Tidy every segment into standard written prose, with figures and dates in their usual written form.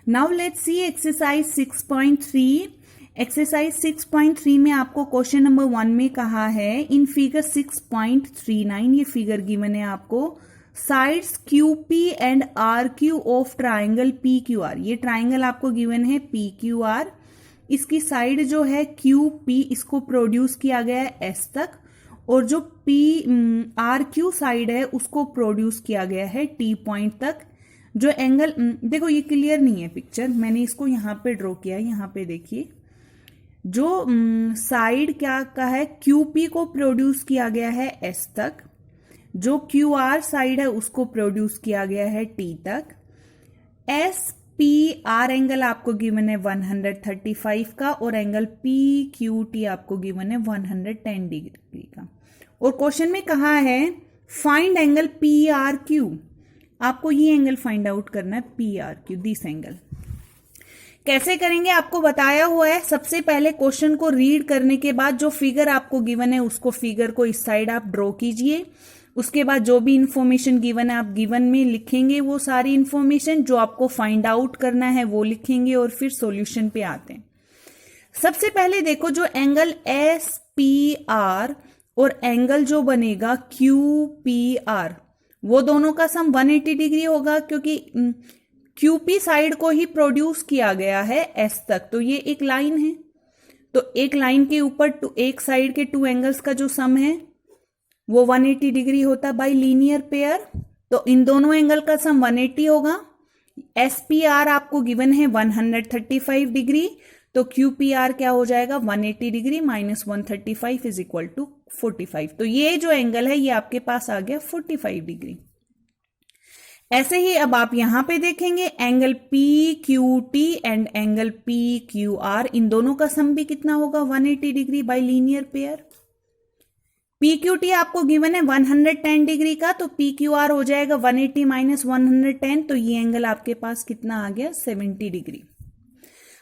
Now let's see exercise 6.3। Exercise 6.3 में आपको question number 1 में कहा है इन फिगर 6.39, ये फिगर गिवन है आपको, sides QP and RQ of triangle PQR। ये ट्राइंगल आपको गिवन है PQR, इसकी साइड जो है QP इसको प्रोड्यूस किया गया है S तक, और जो RQ साइड है उसको प्रोड्यूस किया गया है T पॉइंट तक। जो एंगल देखो ये क्लियर नहीं है पिक्चर, मैंने इसको यहाँ पे ड्रॉ किया है, यहाँ पे देखिए जो साइड क्या का है QP को प्रोड्यूस किया गया है S तक, जो QR साइड है उसको प्रोड्यूस किया गया है T तक। SPR एंगल आपको गिवन है 135 का और एंगल PQT आपको गिवन है 110 डिग्री का। और क्वेश्चन में कहा है फाइंड एंगल PRQ, आपको ये एंगल फाइंड आउट करना है PRQ, दिस एंगल। कैसे करेंगे आपको बताया हुआ है। सबसे पहले क्वेश्चन को रीड करने के बाद जो फिगर आपको गिवन है उसको फिगर को इस साइड आप ड्रॉ कीजिए। उसके बाद जो भी इंफॉर्मेशन गिवन है आप गिवन में लिखेंगे, वो सारी इंफॉर्मेशन जो आपको फाइंड आउट करना है वो लिखेंगे और फिर सॉल्यूशन पे आते हैं। सबसे पहले देखो जो एंगल SPR और एंगल जो बनेगा QPR, वो दोनों का सम 180 डिग्री होगा, क्योंकि QP साइड को ही प्रोड्यूस किया गया है S तक, तो ये एक लाइन है, तो एक लाइन के ऊपर एक साइड के टू एंगल्स का जो सम है वो 180 डिग्री होता है बाय लीनियर पेयर। तो इन दोनों एंगल का सम 180 होगा। SPR आपको गिवन है 135 डिग्री, तो QPR क्या हो जाएगा 180 degree minus 135 is equal to 45। तो ये जो एंगल है ये आपके पास आ गया 45 डिग्री। ऐसे ही अब आप यहां पे देखेंगे angle PQT and angle PQR, इन दोनों का सम भी कितना होगा 180 degree by linear pair. PQT आपको गिवन है 110 डिग्री का, तो PQR हो जाएगा 180 माइनस 110, तो ये एंगल आपके पास कितना आ गया 70 डिग्री।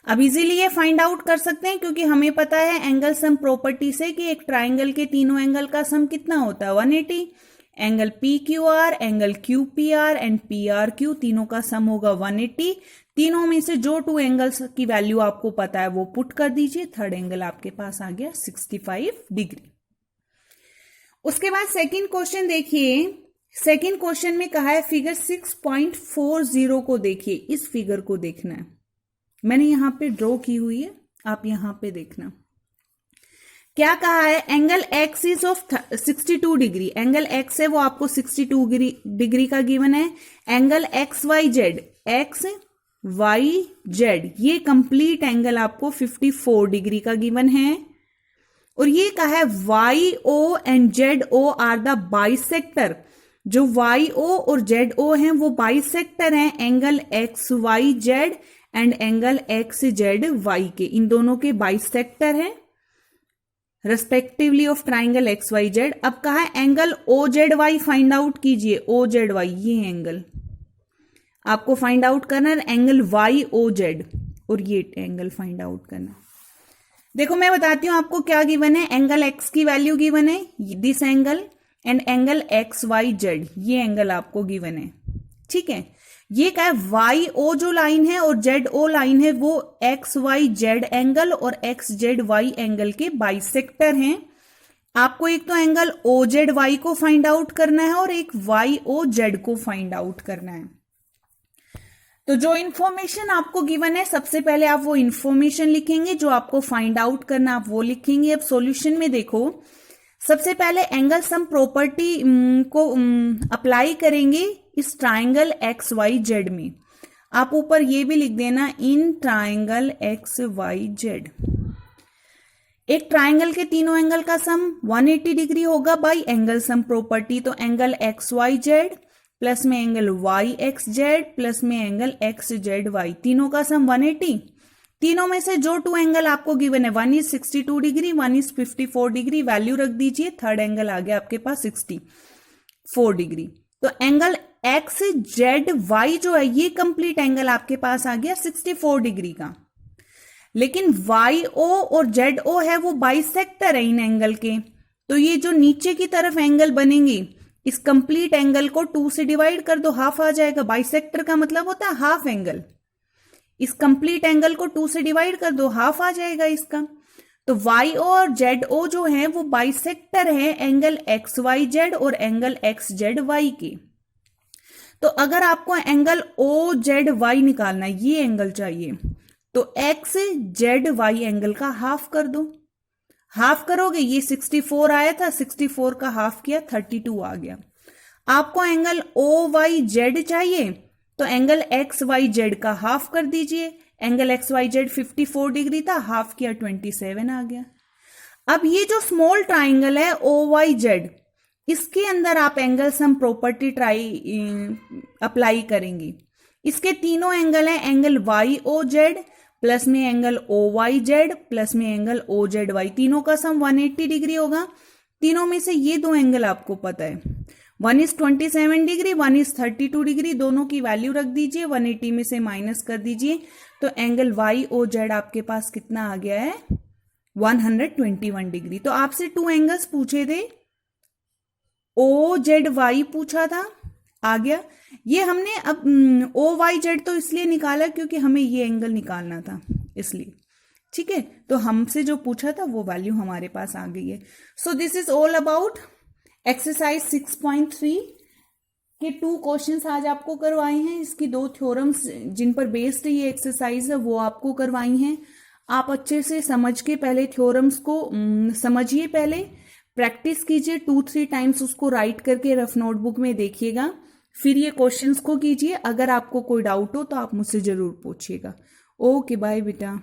अब इजीली ये फाइंड आउट कर सकते हैं, क्योंकि हमें पता है एंगल सम प्रॉपर्टी से कि एक ट्राइंगल के तीनों एंगल का सम कितना होता है 180। Angle PQR, angle QPR and PRQ तीनों का सम होगा 180। तीनों में से जो टू एंगल्स की वैल्यू आपको पता है वो पुट कर दीजिए, थर्ड एंगल आपके पास आ गया 65 डिग्री। उसके बाद सेकंड क्वेश्चन देखिए। सेकंड क्वेश्चन में कहा है फिगर 6.40 को देखिए, इस फिगर को देखना है, मैंने यहां पे ड्रॉ की हुई है, आप यहां पे देखना। क्या कहा है angle X is of 62 degree, angle X है वो आपको 62 डिग्री का गिवन है। एंगल XYZ, XYZ ये कंप्लीट एंगल आपको 54 डिग्री का गिवन है। और ये कहा है YO and ZO are the bisector, जो YO और ZO हैं वो बाइसेक्टर हैं angle XYZ and angle XZY के, इन दोनों के बाइसेक्टर हैं रेस्पेक्टिवली ऑफ ट्राइंगल XYZ। अब कहा है एंगल OZY फाइंड आउट कीजिए, OZY ये एंगल आपको फाइंड आउट करना है, एंगल YOZ, और ये एंगल फाइंड आउट करना। देखो मैं बताती हूं आपको क्या गिवन है, एंगल X की वैल्यू गिवन है this angle and angle XYZ ये एंगल आपको गिवन है, ठीक है। ये क्या है YO जो लाइन है और ZO लाइन है वो XYZ एंगल और XZY एंगल के बाइसेक्टर हैं। आपको एक तो एंगल OZY को फाइंड आउट करना है और एक YOZ को फाइंड आउट करना है। तो जो इंफॉर्मेशन आपको गिवन है सबसे पहले आप वो इंफॉर्मेशन लिखेंगे, जो आपको फाइंड आउट करना आप वो लिखेंगे। अब सॉल्यूशन में देखो, सबसे पहले एंगल सम प्रॉपर्टी को अप्लाई करेंगे इस ट्राइंगल XYZ में। आप ऊपर ये भी लिख देना इन ट्राइंगल XYZ। एक ट्राइंगल के तीनों एंगल का सम 180 डिग्री होगा बाय एंगल सम प्रॉपर्टी, तो एंगल XYZ प्लस में एंगल YXZ प्लस में एंगल XZY, तीनों का सम 180। तीनों में से जो टू एंगल आपको गिवन है, one is 62 degree, one is 54 degree, value रख दीजिए, थर्ड एंगल आ गया आपके पास 64 डिग्री। तो एंगल XZY जो है ये कंप्लीट एंगल आपके पास आ गया 64 डिग्री का। लेकिन YO और ZO है वो बाइसेक्टर है इन एंगल के, तो ये जो नीचे की तरफ एंगल बनेंगे इस कंप्लीट एंगल को 2 से डिवाइड कर दो, हाफ आ जाएगा। बाइसेक्टर का मतलब होता है हाफ एंगल। इस कंप्लीट एंगल को 2 से डिवाइड कर दो, हाफ आ जाएगा इसका। तो वाई ओ और जेड ओ जो है वो बाइसेक्टर है एंगल एक्स वाई जेड और एंगल एक्स जेड वाई के। तो अगर आपको एंगल ओ जेड वाई निकालना है, ये एंगल चाहिए, तो एक्स जेड वाई एंगल का हाफ कर दो। हाफ करोगे, ये 64 आया था, 64 का हाफ किया 32 आ गया। आपको एंगल ओ वाई जेड चाहिए, तो एंगल एक्स वाई जेड का हाफ कर दीजिए। Angle X Y Z 54 degree था, हाफ किया 27 आ गया। अब ये जो स्मॉल ट्राइंगल है ओ वाई जेड, इसके अंदर आप एंगल सम प्रॉपर्टी अप्लाई करेंगी। इसके तीनों एंगल हैं, angle Y O Z plus में angle O Y Z plus में एंगल ओ जेड वाई, तीनों का सम 180 डिग्री होगा। तीनों में से ये दो एंगल आपको पता है, 1 इज 27 डिग्री, 1 इज 32 डिग्री, दोनों की वैल्यू रख दीजिए, 180 में से माइनस कर दीजिए, तो एंगल वाई ओ जेड आपके पास कितना आ गया है, 121 डिग्री। तो आपसे 2 एंगल्स पूछे थे, ओ जेड वाई पूछा था, आ गया। ये हमने अब ओ वाई जेड तो इसलिए निकाला क्योंकि हमें ये एंगल निकालना था, इसलिए। ठीक है, तो हमसे जो पूछा था वो वैल्यू हमारे पास आ गई है। So this is all about exercise 6.3 के 2 क्वेश्चंस आज आपको करवाए हैं। इसकी 2 थ्योरम्स जिन पर बेस्ड ये एक्सरसाइज है वो आपको करवाई हैं। आप अच्छे से समझ के पहले थ्योरम्स को समझिए, पहले प्रैक्टिस कीजिए, 2-3 टाइम्स उसको राइट करके रफ नोटबुक में देखिएगा, फिर ये क्वेश्चंस को कीजिए। अगर आपको कोई डाउट हो तो आप मुझसे जरूर पूछिएगा। ओके, बाय बेटा।